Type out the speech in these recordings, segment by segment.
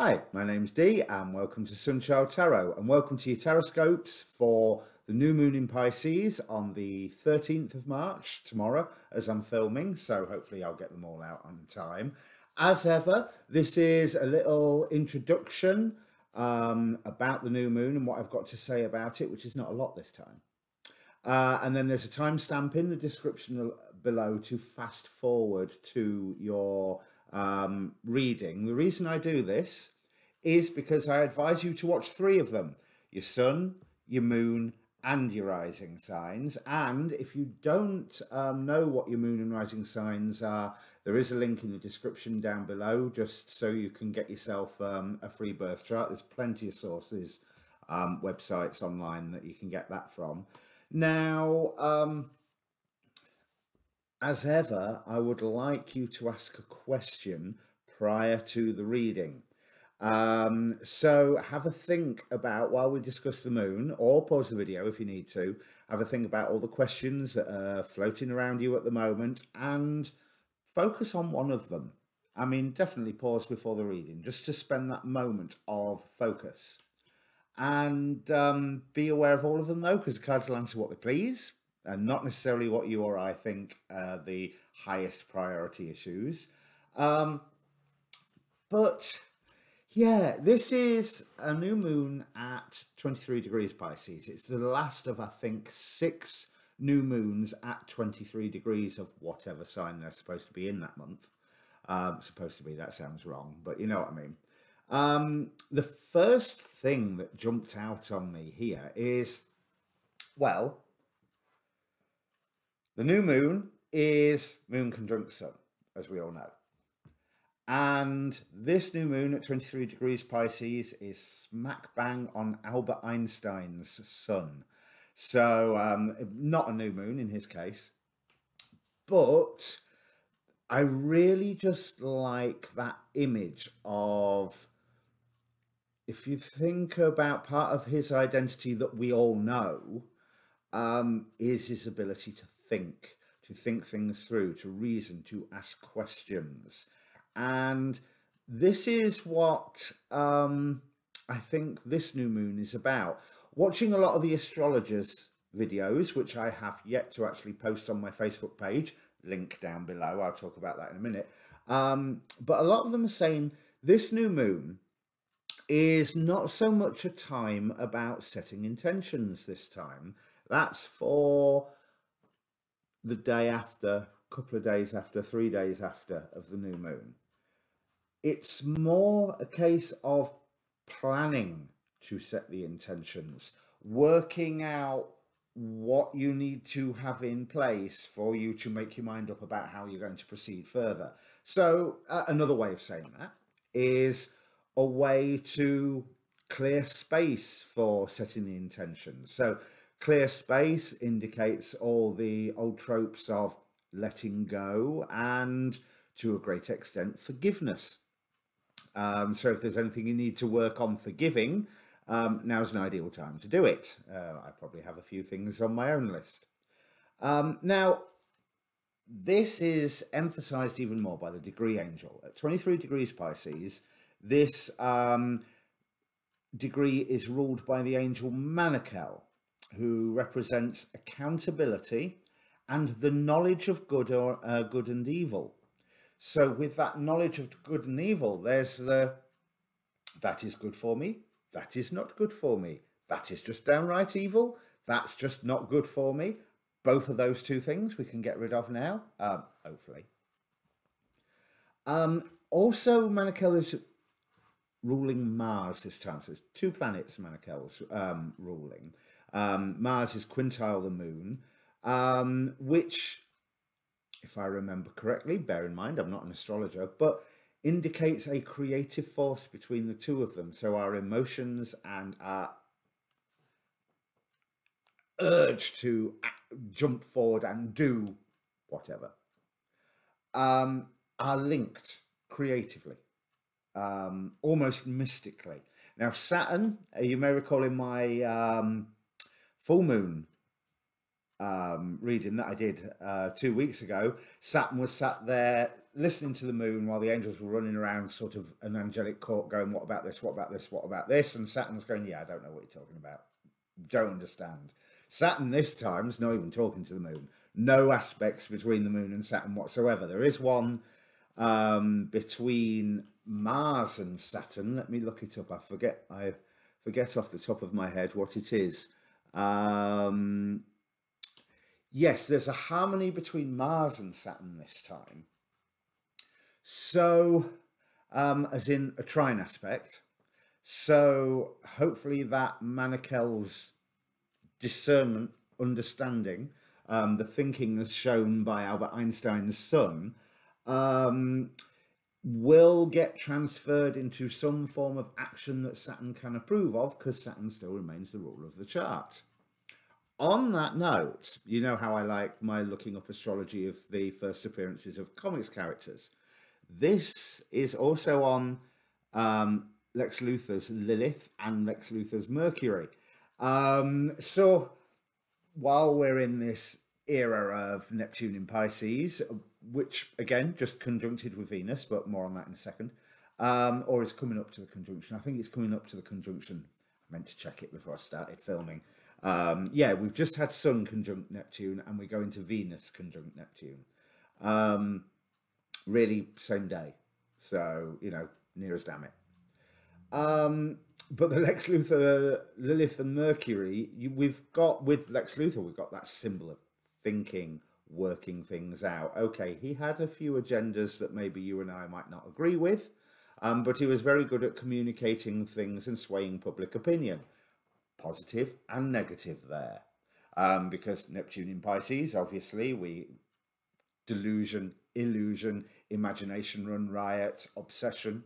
Hi, my name's Dee and welcome to Sunchild Tarot and welcome to your Taroscopes for the new moon in Pisces on the 13th of March, tomorrow, as I'm filming, so hopefully I'll get them all out on time. As ever, this is a little introduction about the new moon and what I've got to say about it, which is not a lot this time. And then there's a timestamp in the description below to fast forward to your reading. The reason I do this is because I advise you to watch 3 of them: your sun, your moon, and your rising signs. And if you don't know what your moon and rising signs are, there is a link in the description down below just so you can get yourself a free birth chart. There's plenty of sources, websites online that you can get that from. Now, as ever, I would like you to ask a question prior to the reading. So have a think about, while we discuss the moon, or pause the video if you need to, have a think about all the questions that are floating around you at the moment and focus on one of them. I mean, definitely pause before the reading, just to spend that moment of focus. And be aware of all of them, though, because the cards will answer what they please, and not necessarily what you or I think are the highest priority issues. But yeah, this is a new moon at 23 degrees Pisces. It's the last of, I think, 6 new moons at 23 degrees of whatever sign they're supposed to be in that month. Supposed to be, that sounds wrong, but you know what I mean. The first thing that jumped out on me here is, well, the new moon is moon conjunct sun, as we all know. And this new moon at 23 degrees Pisces is smack bang on Albert Einstein's sun. So not a new moon in his case, but I really just like that image of, if you think about part of his identity that we all know, is his ability to think things through, to reason, to ask questions. And this is what I think this new moon is about. Watching a lot of the astrologers' videos, which I have yet to actually post on my Facebook page, link down below, I'll talk about that in a minute. But a lot of them are saying this new moon is not so much a time about setting intentions this time. That's for the day after, couple of days after, 3 days after of the new moon. It's more a case of planning to set the intentions, working out what you need to have in place for you to make your mind up about how you're going to proceed further. So another way of saying that is a way to clear space for setting the intentions. So clear space indicates all the old tropes of letting go and, to a great extent, forgiveness. So if there's anything you need to work on forgiving, now's an ideal time to do it. I probably have a few things on my own list. Now, this is emphasized even more by the degree angel. At 23 degrees Pisces, this degree is ruled by the angel Manakel, who represents accountability and the knowledge of good and evil. So with that knowledge of good and evil, there's the, that is good for me, that is not good for me, that is just downright evil, that's just not good for me. Both of those two things we can get rid of now, hopefully. Also, Manakel is ruling Mars this time, so it's 2 planets Manakel's ruling. Mars is quintile the moon, which, if I remember correctly, bear in mind I'm not an astrologer, but indicates a creative force between the two of them. So our emotions and our urge to jump forward and do whatever are linked creatively, almost mystically. Now Saturn, you may recall in my full moon reading that I did 2 weeks ago, Saturn was sat there listening to the moon while the angels were running around sort of an angelic court going, what about this, what about this, what about this? And Saturn's going, yeah, I don't know what you're talking about. Don't understand. Saturn this time is not even talking to the moon. No aspects between the moon and Saturn whatsoever. There is one between Mars and Saturn. Let me look it up. I forget off the top of my head what it is. Yes, there's a harmony between Mars and Saturn this time. So, as in a trine aspect. So hopefully that Manachel's discernment, understanding, the thinking as shown by Albert Einstein's son, will get transferred into some form of action that Saturn can approve of, because Saturn still remains the ruler of the chart. On that note, you know how I like my looking up astrology of the first appearances of comics characters. This is also on Lex Luthor's Lilith and Lex Luthor's Mercury. So while we're in this era of Neptune in Pisces, which again just conjuncted with Venus, but more on that in a second, or is coming up to the conjunction. I think it's coming up to the conjunction. I meant to check it before I started filming. Yeah, we've just had Sun conjunct Neptune and we go into Venus conjunct Neptune. Really same day. So, you know, near as damn it. But the Lex Luthor, Lilith and Mercury, we've got, with Lex Luthor, we've got that symbol of thinking, working things out. Okay, he had a few agendas that maybe you and I might not agree with, but he was very good at communicating things and swaying public opinion. Positive and negative there. Because Neptune in Pisces, obviously, delusion, illusion, imagination run riot, obsession.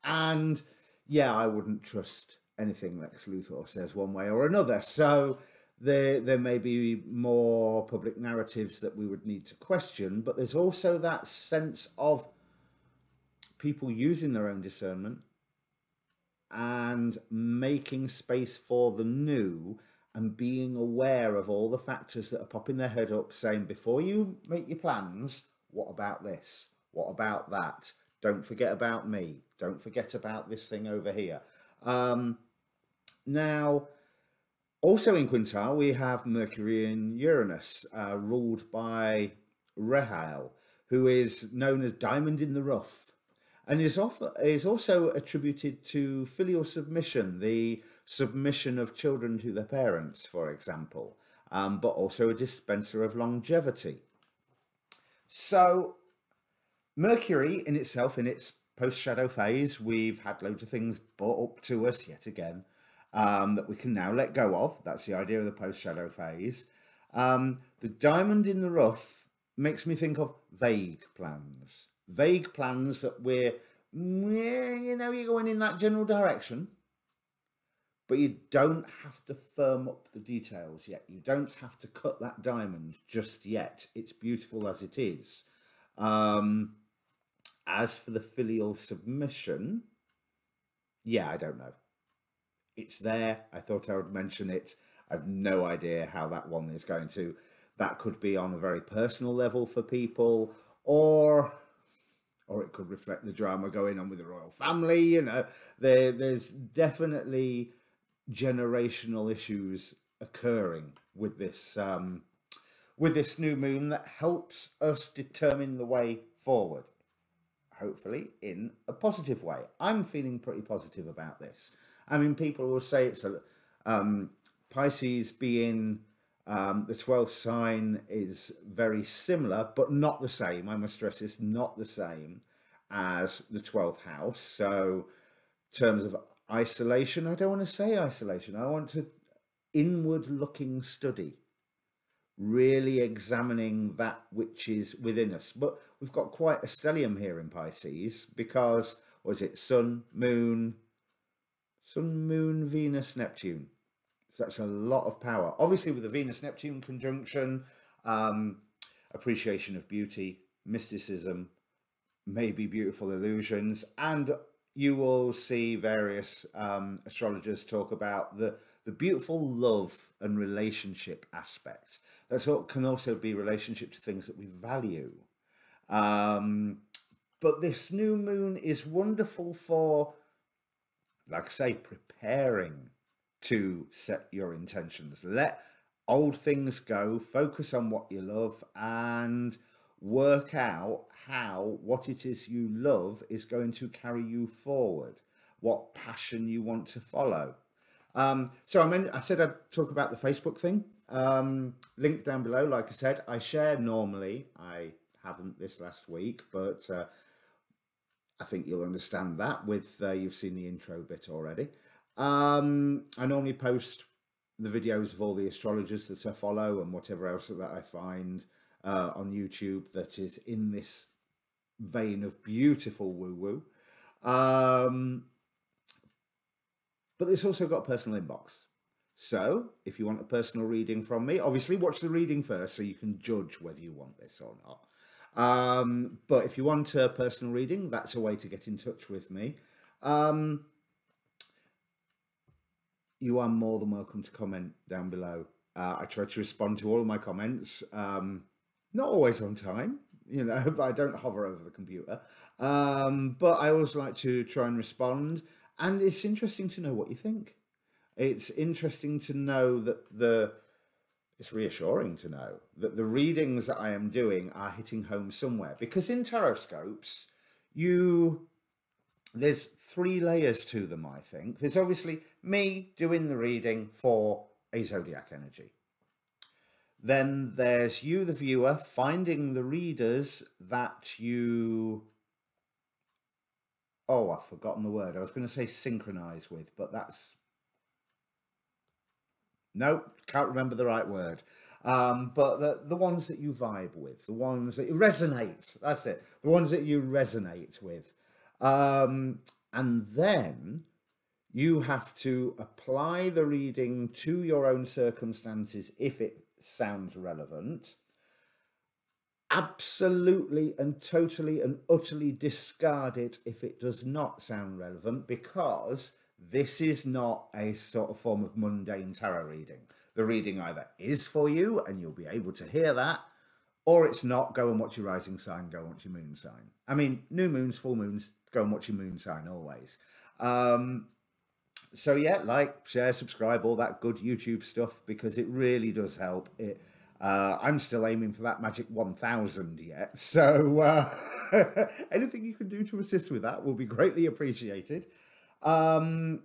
And yeah, I wouldn't trust anything Lex Luthor says one way or another. So there may be more public narratives that we would need to question, but there's also that sense of people using their own discernment and making space for the new and being aware of all the factors that are popping their head up, saying, before you make your plans, what about this? What about that? Don't forget about me. Don't forget about this thing over here. Now, also in quintile, we have Mercury and Uranus, ruled by Rahel, who is known as Diamond in the Rough, and is also attributed to filial submission, the submission of children to their parents, for example, but also a dispenser of longevity. So Mercury in itself, in its post-shadow phase, we've had loads of things brought up to us yet again that we can now let go of. That's the idea of the post-shadow phase. The diamond in the rough makes me think of vague plans. Vague plans that we're, you know, you're going in that general direction, but you don't have to firm up the details yet. You don't have to cut that diamond just yet. It's beautiful as it is. As for the filial submission, yeah, I don't know. It's there. I thought I would mention it. I have no idea how that one is going to. That could be on a very personal level for people, or it could reflect the drama going on with the royal family. You know, there's definitely generational issues occurring with this new moon that helps us determine the way forward, hopefully in a positive way. I'm feeling pretty positive about this. I mean, people will say it's a Pisces being the 12th sign is very similar, but not the same. I must stress it's not the same as the 12th house. So in terms of isolation, I don't want to say isolation. I want to inward looking study, really examining that which is within us. But we've got quite a stellium here in Pisces because, what is it, Sun, Moon, Venus, Neptune. So that's a lot of power. Obviously with the Venus-Neptune conjunction, appreciation of beauty, mysticism, maybe beautiful illusions, and you will see various astrologers talk about the the beautiful love and relationship aspect. That's what can also be relationship to things that we value. But this new moon is wonderful for, like I say, preparing to set your intentions. Let old things go, focus on what you love, and work out how what it is you love is going to carry you forward, what passion you want to follow. So I said I'd talk about the Facebook thing. Link down below. Like I said, I share normally. I haven't this last week, but I think you'll understand that with you've seen the intro bit already. I normally post the videos of all the astrologers that I follow and whatever else that I find on YouTube that is in this vein of beautiful woo-woo. But it's also got a personal inbox. So if you want a personal reading from me, obviously watch the reading first so you can judge whether you want this or not. But if you want a personal reading, that's a way to get in touch with me. You are more than welcome to comment down below. I try to respond to all of my comments. Not always on time, you know, but I don't hover over the computer. But I always like to try and respond. And it's interesting to know what you think. It's interesting to know that it's reassuring to know that the readings that I am doing are hitting home somewhere. Because in taroscopes, there's 3 layers to them, I think. There's obviously me doing the reading for a zodiac energy. Then there's you, the viewer, finding the readers that you... Oh, I've forgotten the word. I was going to say synchronize with, but that's... Nope, can't remember the right word. But the ones that you vibe with, the ones that you resonate, that's it. The ones that you resonate with. And then you have to apply the reading to your own circumstances if it sounds relevant. Absolutely and totally and utterly discard it if it does not sound relevant, because this is not a sort of form of mundane tarot reading. The reading either is for you and you'll be able to hear that, or it's not. Go and watch your rising sign, go and watch your moon sign. I mean, new moons, full moons, go and watch your moon sign always. So yeah, like, share, subscribe, all that good YouTube stuff, because it really does help. I'm still aiming for that magic 1000 yet, so anything you can do to assist with that will be greatly appreciated. And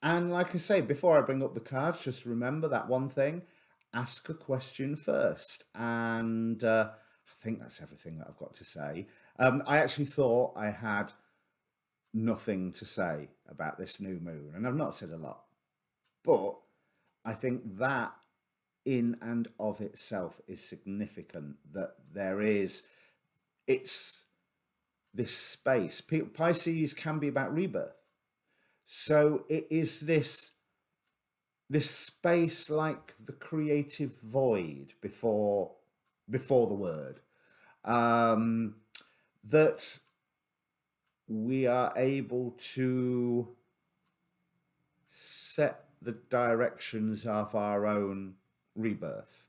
like I say, before I bring up the cards, just remember that one thing: ask a question first. And I think that's everything that I've got to say. I actually thought I had nothing to say about this new moon, and I've not said a lot, but I think that in and of itself is significant, that it's this space. Pisces can be about rebirth, so it is this space like the creative void before the word, that we are able to set the directions of our own rebirth,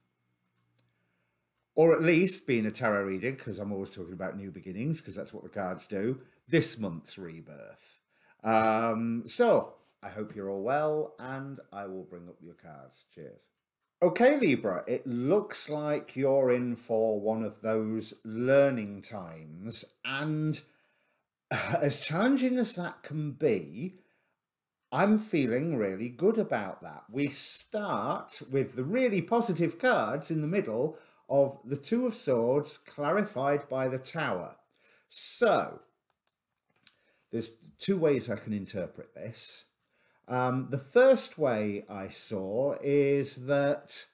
or at least, being a tarot reader, because I'm always talking about new beginnings, because that's what the cards do, this month's rebirth. So I hope you're all well, and I will bring up your cards. Cheers. Okay, Libra, it looks like you're in for one of those learning times, and as challenging as that can be, I'm feeling really good about that. We start with the really positive cards in the middle of the Two of Swords, clarified by the Tower. So there's 2 ways I can interpret this. The first way I saw is that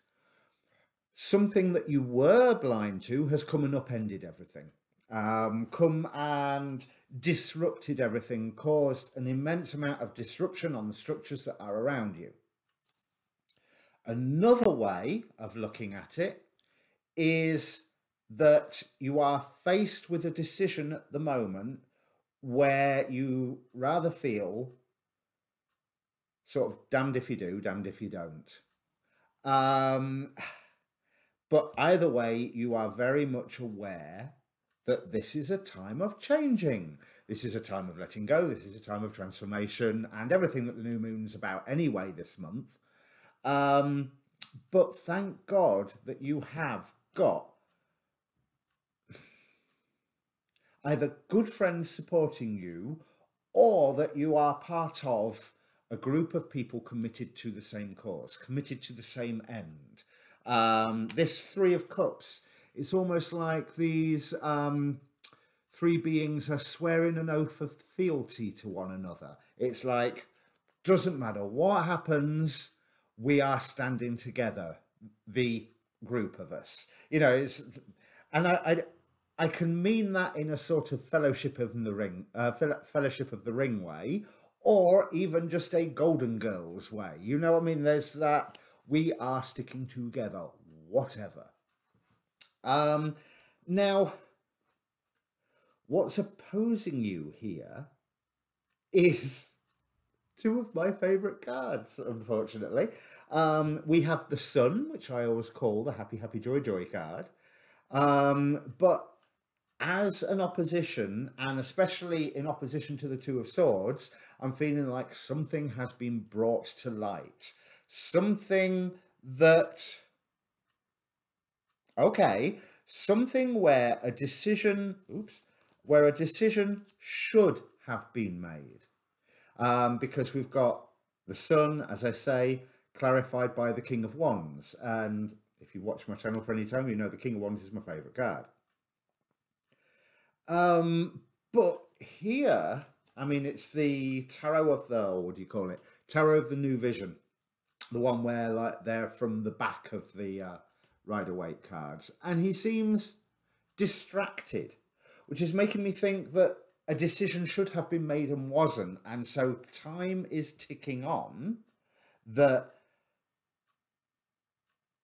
something that you were blind to has come and upended everything. Come and disrupted everything, caused an immense amount of disruption on the structures that are around you. Another way of looking at it is that you are faced with a decision at the moment where you rather feel sort of damned if you do, damned if you don't. But either way, you are very much aware that this is a time of changing. This is a time of letting go. This is a time of transformation and everything that the new moon's about anyway this month. But thank God that you have got either good friends supporting you or that you are part of a group of people committed to the same cause, committed to the same end. This Three of Cups, it's almost like these three beings are swearing an oath of fealty to one another. It's like, doesn't matter what happens, we are standing together, the group of us. You know, it's, and I can mean that in a sort of fellowship of the ring way, or even just a Golden Girls way. You know what I mean? There's that, we are sticking together, whatever. Now, what's opposing you here is two of my favourite cards, unfortunately. We have the Sun, which I always call the happy, happy, joy, joy card. But as an opposition, and especially in opposition to the Two of Swords, I'm feeling like something has been brought to light. Something that, okay, something where a decision, where a decision should have been made. Because we've got the Sun, as I say, clarified by the King of Wands. And if you've watched my channel for any time, you know the King of Wands is my favourite card. But here, I mean, it's the Tarot of the, what do you call it? Tarot of the New Vision. The one where, like, they're from the back of the Rider-Waite cards. And he seems distracted, which is making me think that a decision should have been made and wasn't. And so time is ticking on that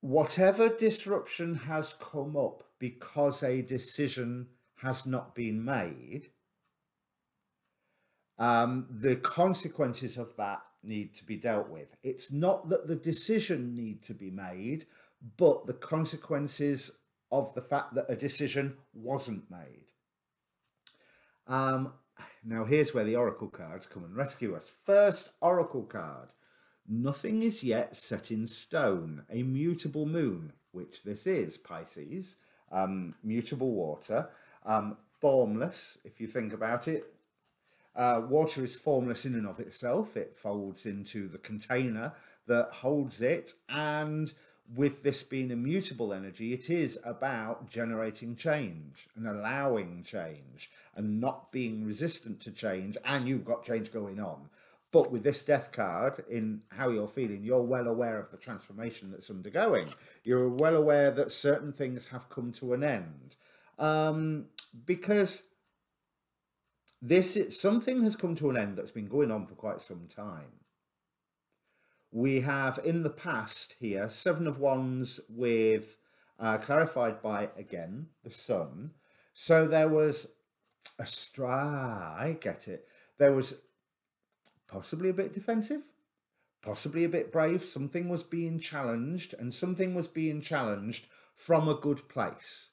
whatever disruption has come up because a decision has not been made, the consequences of that need to be dealt with. It's not that the decision needs to be made, but the consequences of the fact that a decision wasn't made. Now here's where the Oracle cards come and rescue us. First Oracle card. Nothing is yet set in stone. A mutable moon, which this is, Pisces. Mutable water. Formless, if you think about it. Water is formless in and of itself. It folds into the container that holds it, and with this being a mutable energy, it is about generating change and allowing change and not being resistant to change, and you've got change going on. But with this Death card, in how you're feeling, you're well aware of the transformation that's undergoing. You're well aware that certain things have come to an end. Because something has come to an end that's been going on for quite some time. We have, in the past here, Seven of Wands with, clarified by, again, the Sun. So there was I get it. There was possibly a bit defensive, possibly a bit brave. Something was being challenged, and something was being challenged from a good place.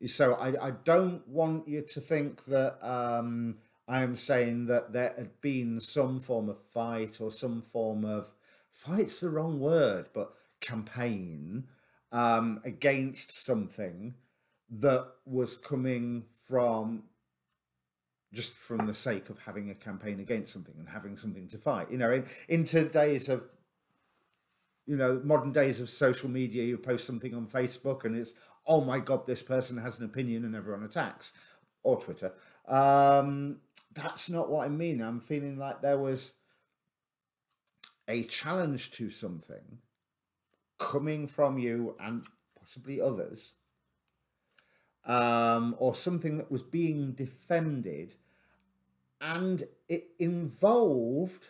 So I don't want you to think that I am saying that there had been some form of fight or some form of, fight's the wrong word, but campaign against something that was coming from just from the sake of having a campaign against something and having something to fight. You know, in today's of, you know, modern days of social media, you post something on Facebook and it's, oh my God, this person has an opinion and everyone attacks, or Twitter. That's not what I mean. I'm feeling like there was a challenge to something coming from you and possibly others, or something that was being defended, and it involved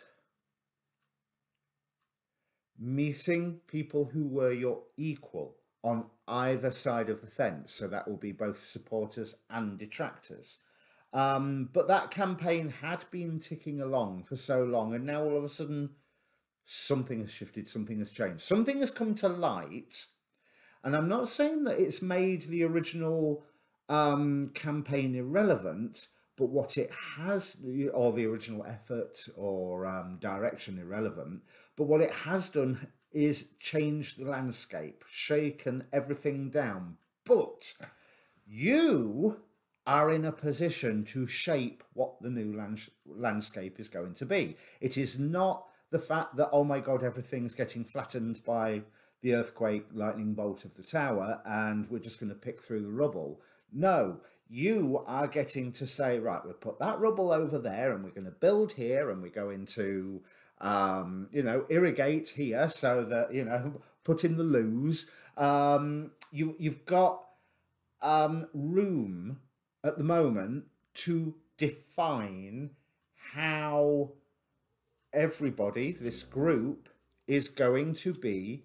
meeting people who were your equal on either side of the fence. So that will be both supporters and detractors. But that campaign had been ticking along for so long, and now all of a sudden something has shifted, something has changed, something has come to light. And I'm not saying that it's made the original campaign irrelevant, but what it has, or the original effort or direction irrelevant, but what it has done is change the landscape, shaken everything down. But you are in a position to shape what the new landscape is going to be. It is not the fact that, oh my God, everything's getting flattened by the earthquake, lightning bolt of the tower, and we're just going to pick through the rubble. No, you are getting to say, right, we'll put that rubble over there and we're going to build here and we're going to, irrigate here so that, put in the loos. You've got room at the moment to define how everybody, this group, is going to be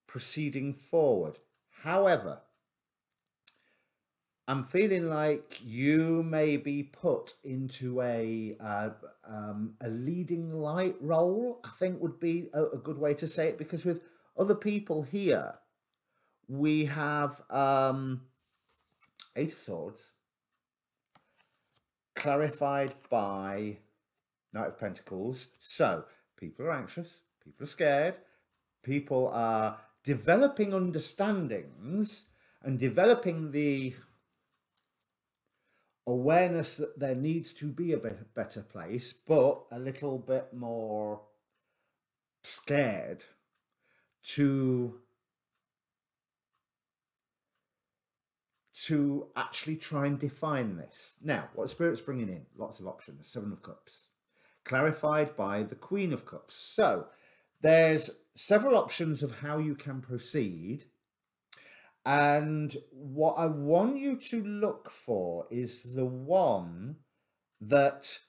proceeding forward. However, I'm feeling like you may be put into a leading light role, I think would be a good way to say it, because with other people here, we have Eight of Swords, clarified by Knight of Pentacles. So people are anxious, people are scared, people are developing understandings and developing the awareness that there needs to be a better place, but a little bit more scared to actually try and define this. Now, what Spirit's bringing in? Lots of options. Seven of Cups, clarified by the Queen of Cups. So there's several options of how you can proceed. And what I want you to look for is the one that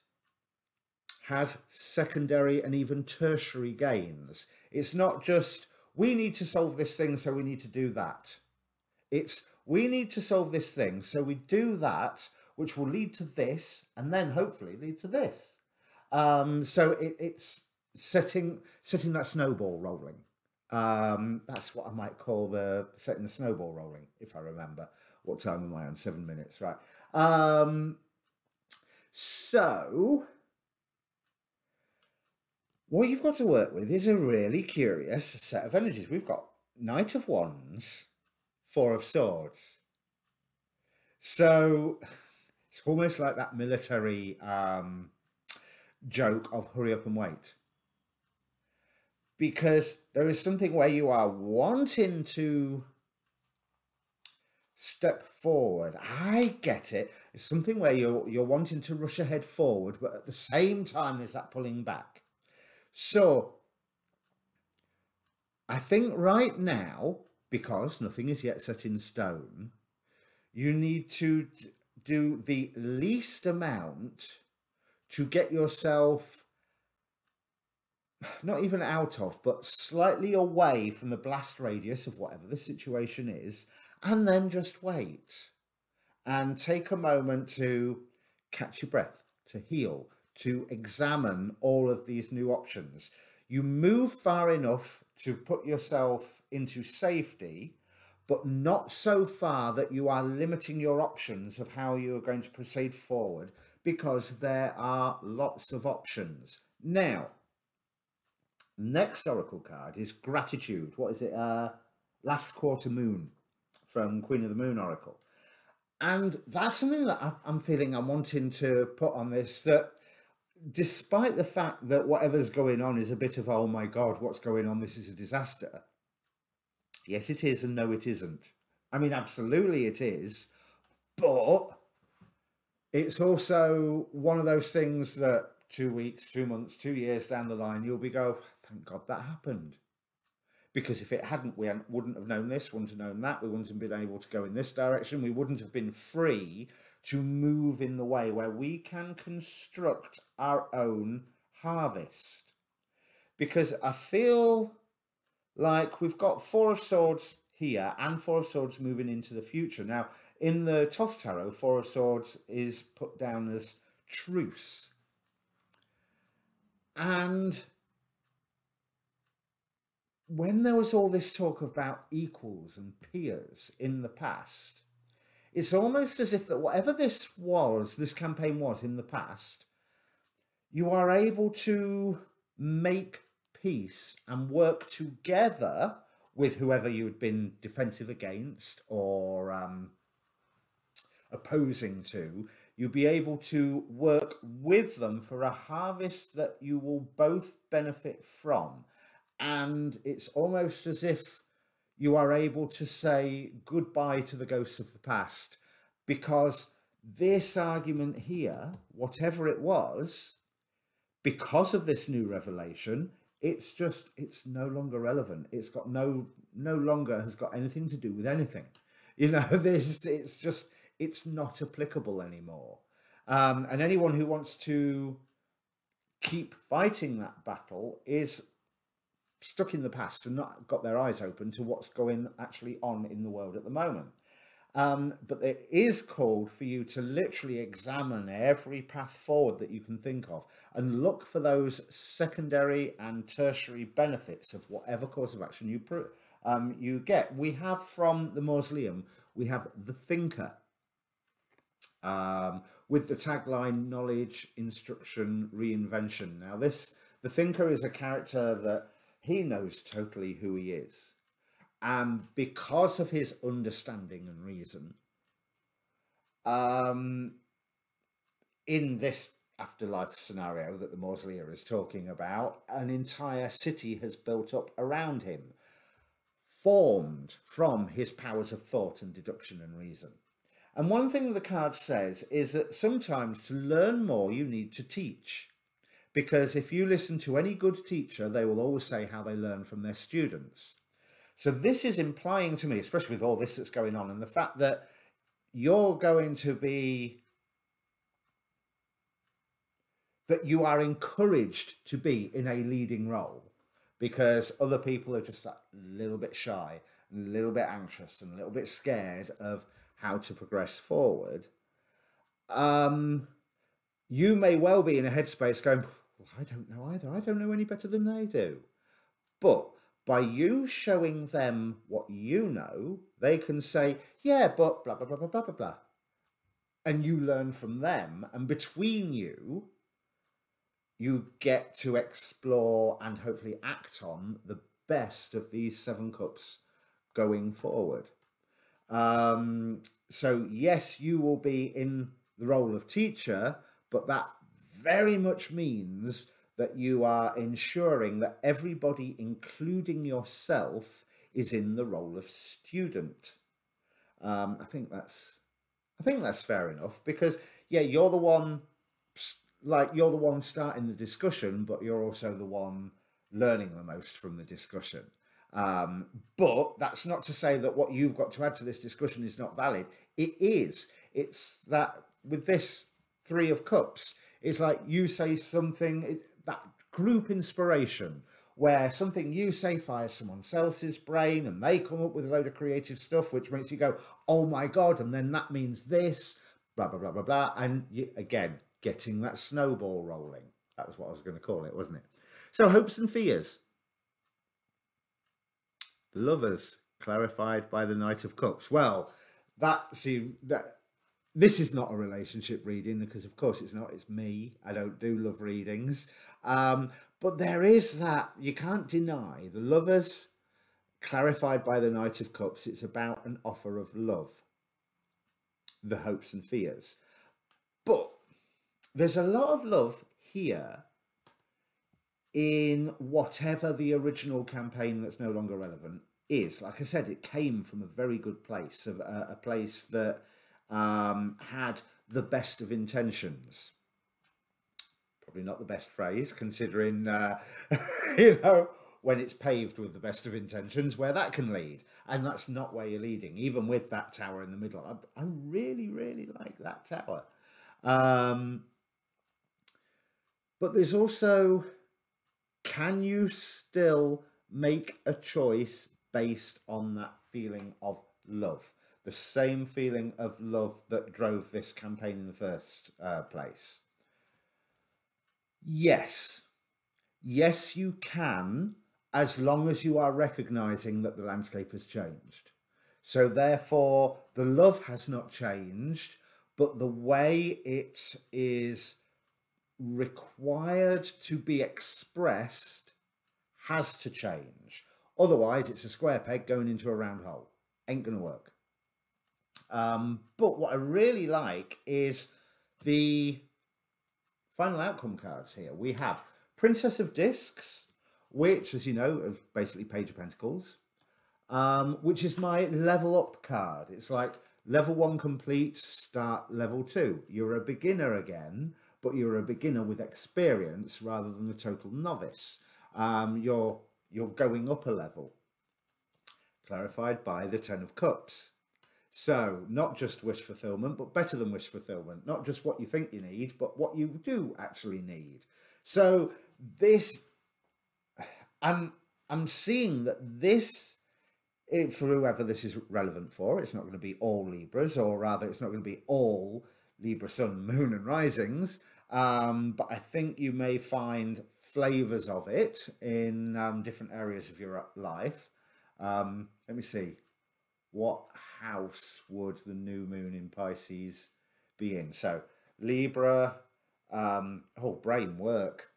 has secondary and even tertiary gains. It's not just, we need to solve this thing, so we need to do that. It's, we need to solve this thing, so we do that, which will lead to this, and then hopefully lead to this. So it's setting that snowball rolling. That's what I might call setting the snowball rolling, if I remember. What time am I on? 7 minutes, right? So what you've got to work with is a really curious set of energies. We've got Knight of Wands, Four of Swords. So it's almost like that military joke of hurry up and wait. Because there is something where you are wanting to step forward. I get it. It's something where you're wanting to rush ahead forward, but at the same time there's that pulling back. So I think right now, because nothing is yet set in stone, you need to do the least amount to get yourself not even out of, but slightly away from the blast radius of whatever the situation is, and then just wait and take a moment to catch your breath, to heal, to examine all of these new options. You move far enough to put yourself into safety, but not so far that you are limiting your options of how you are going to proceed forward, because there are lots of options. Now, next oracle card is Gratitude. What is it? Last Quarter Moon from Queen of the Moon Oracle. And that's something that I'm feeling I'm wanting to put on this, that despite the fact that whatever's going on is a bit of, oh my God, what's going on? This is a disaster. Yes, it is, and no, it isn't. I mean, absolutely it is. But it's also one of those things that 2 weeks, 2 months, 2 years down the line, you'll be go, thank God that happened. Because if it hadn't, we wouldn't have known this, wouldn't have known that, we wouldn't have been able to go in this direction, we wouldn't have been free to move in the way where we can construct our own harvest. Because I feel like we've got Four of Swords here and Four of Swords moving into the future. Now, in the Thoth Tarot, Four of Swords is put down as truce. And when there was all this talk about equals and peers in the past, it's almost as if that whatever this was, this campaign was in the past, you are able to make peace and work together with whoever you had been defensive against or opposing to. You'll be able to work with them for a harvest that you will both benefit from. And it's almost as if you are able to say goodbye to the ghosts of the past, because this argument here, whatever it was, because of this new revelation, it's no longer relevant. It's got no longer has got anything to do with anything. You know, it's not applicable anymore. And anyone who wants to keep fighting that battle is stuck in the past and not got their eyes open to what's going actually on in the world at the moment. But it is called for you to literally examine every path forward that you can think of and look for those secondary and tertiary benefits of whatever course of action you get. We have from the mausoleum, we have the thinker, with the tagline knowledge, instruction, reinvention. Now the thinker is a character that he knows totally who he is. And because of his understanding and reason, in this afterlife scenario that the mausoleum is talking about, an entire city has built up around him, formed from his powers of thought and deduction and reason. And one thing the card says is that sometimes to learn more, you need to teach. Because if you listen to any good teacher, they will always say how they learn from their students. So this is implying to me, especially with all this that's going on, and the fact that you're going to be, that you are encouraged to be in a leading role, because other people are just a little bit shy, and a little bit anxious, and a little bit scared of how to progress forward. You may well be in a headspace going, well, I don't know either. I don't know any better than they do. But by you showing them what you know, they can say, yeah, but blah, blah, blah, blah, blah, blah, blah. And you learn from them. And between you, you get to explore and hopefully act on the best of these 7 cups going forward. So yes, you will be in the role of teacher, but that very much means that you are ensuring that everybody, including yourself, is in the role of student. I think that's fair enough, because yeah, you're the one starting the discussion, but you're also the one learning the most from the discussion. But that's not to say that what you've got to add to this discussion is not valid. It is. It's that with this 3 of Cups, it's like you say something, that group inspiration, where something you say fires someone else's brain and they come up with a load of creative stuff, which makes you go, oh my God, and then that means this, blah, blah, blah, blah, blah. And you, again, getting that snowball rolling. That was what I was going to call it, wasn't it? So hopes and fears. The Lovers, clarified by the Knight of Cups. Well, this is not a relationship reading, because of course it's not. It's me. I don't do love readings. But there is that, you can't deny, the Lovers, clarified by the Knight of Cups. It's about an offer of love, the hopes and fears. But there's a lot of love here in whatever the original campaign that's no longer relevant is. Like I said, it came from a very good place, a place that had the best of intentions. Probably not the best phrase, considering, you know, when it's paved with the best of intentions, where that can lead. And that's not where you're leading, even with that tower in the middle. I really, really like that tower. But there's also, can you still make a choice based on that feeling of love? The same feeling of love that drove this campaign in the first place. Yes, Yes, you can, as long as you are recognizing that the landscape has changed. So therefore, the love has not changed, but the way it is required to be expressed has to change. Otherwise, it's a square peg going into a round hole. Ain't gonna work. But what I really like is the final outcome cards here. We have Princess of Discs, which, as you know, is basically Page of Pentacles, which is my level up card. It's like level 1 complete, start level 2. You're a beginner again, but you're a beginner with experience rather than a total novice. You're going up a level, clarified by the 10 of Cups. So not just wish fulfillment, but better than wish fulfillment. Not just what you think you need, but what you do actually need. So this, I'm seeing that this, for whoever this is relevant for, it's not going to be all Libras, or rather it's not going to be all Libra Sun, Moon and Risings. But I think you may find flavours of it in different areas of your life. Let me see. What house would the new moon in Pisces be in? So Libra, brain work.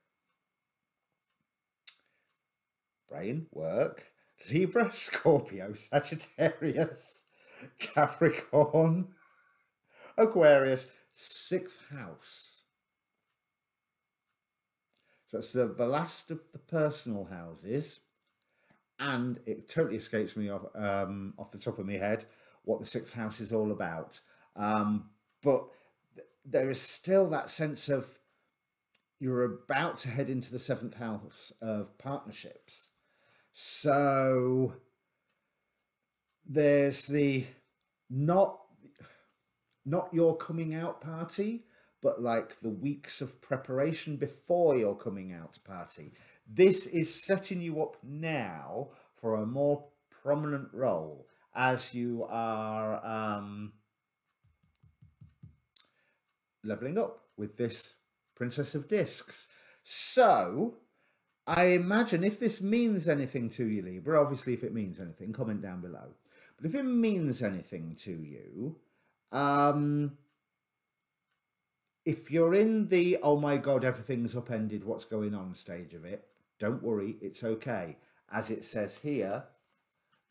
Brain work. Libra, Scorpio, Sagittarius, Capricorn, Aquarius, 6th house. So it's the last of the personal houses. And it totally escapes me off the top of my head what the 6th house is all about. But there is still that sense of you're about to head into the 7th house of partnerships. So there's the not your coming out party, but like the weeks of preparation before your coming out party. This is setting you up now for a more prominent role as you are leveling up with this Princess of Discs. So I imagine if this means anything to you, Libra, obviously if it means anything, comment down below. But if it means anything to you, if you're in the, oh my God, everything's upended, what's going on stage of it, don't worry, it's okay. As it says here,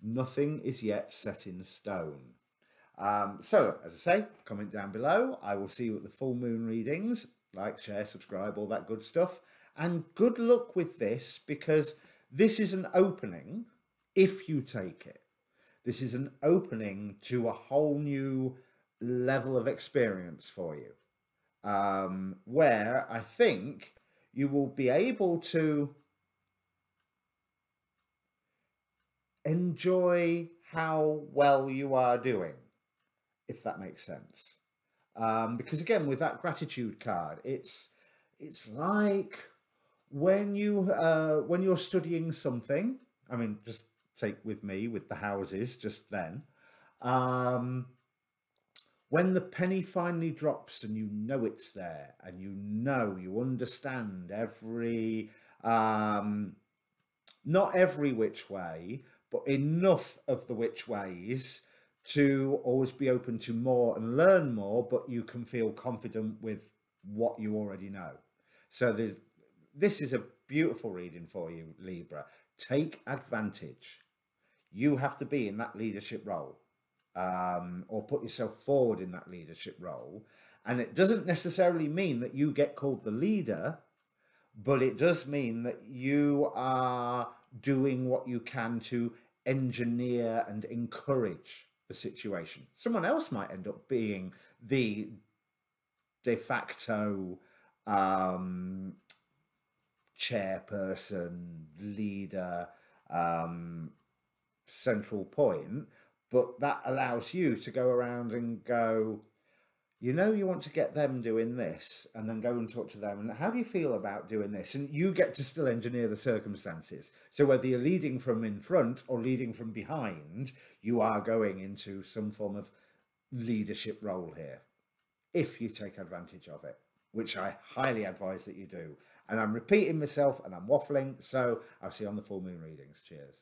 nothing is yet set in stone. So, as I say, comment down below. I will see you at the full moon readings. Like, share, subscribe, all that good stuff. And good luck with this, because this is an opening, if you take it. This is an opening to a whole new level of experience for you. Where I think you will be able to enjoy how well you are doing, if that makes sense. Because again, with that gratitude card, it's like when you're studying something. I mean, just take with me with the houses just then. When the penny finally drops and you know it's there, and you understand every, not every which way, but enough of the which ways to always be open to more and learn more, but you can feel confident with what you already know. So this is a beautiful reading for you, Libra. Take advantage. You have to be in that leadership role, or put yourself forward in that leadership role. And it doesn't necessarily mean that you get called the leader, but it does mean that you are doing what you can to engineer and encourage the situation. Someone else might end up being the de facto chairperson, leader, central point, but that allows you to go around and go, you know, you want to get them doing this, and then go and talk to them, and how do you feel about doing this? And you get to still engineer the circumstances. So whether you're leading from in front or leading from behind, you are going into some form of leadership role here, if you take advantage of it, which I highly advise that you do. And I'm repeating myself and I'm waffling, so I'll see you on the full moon readings. Cheers.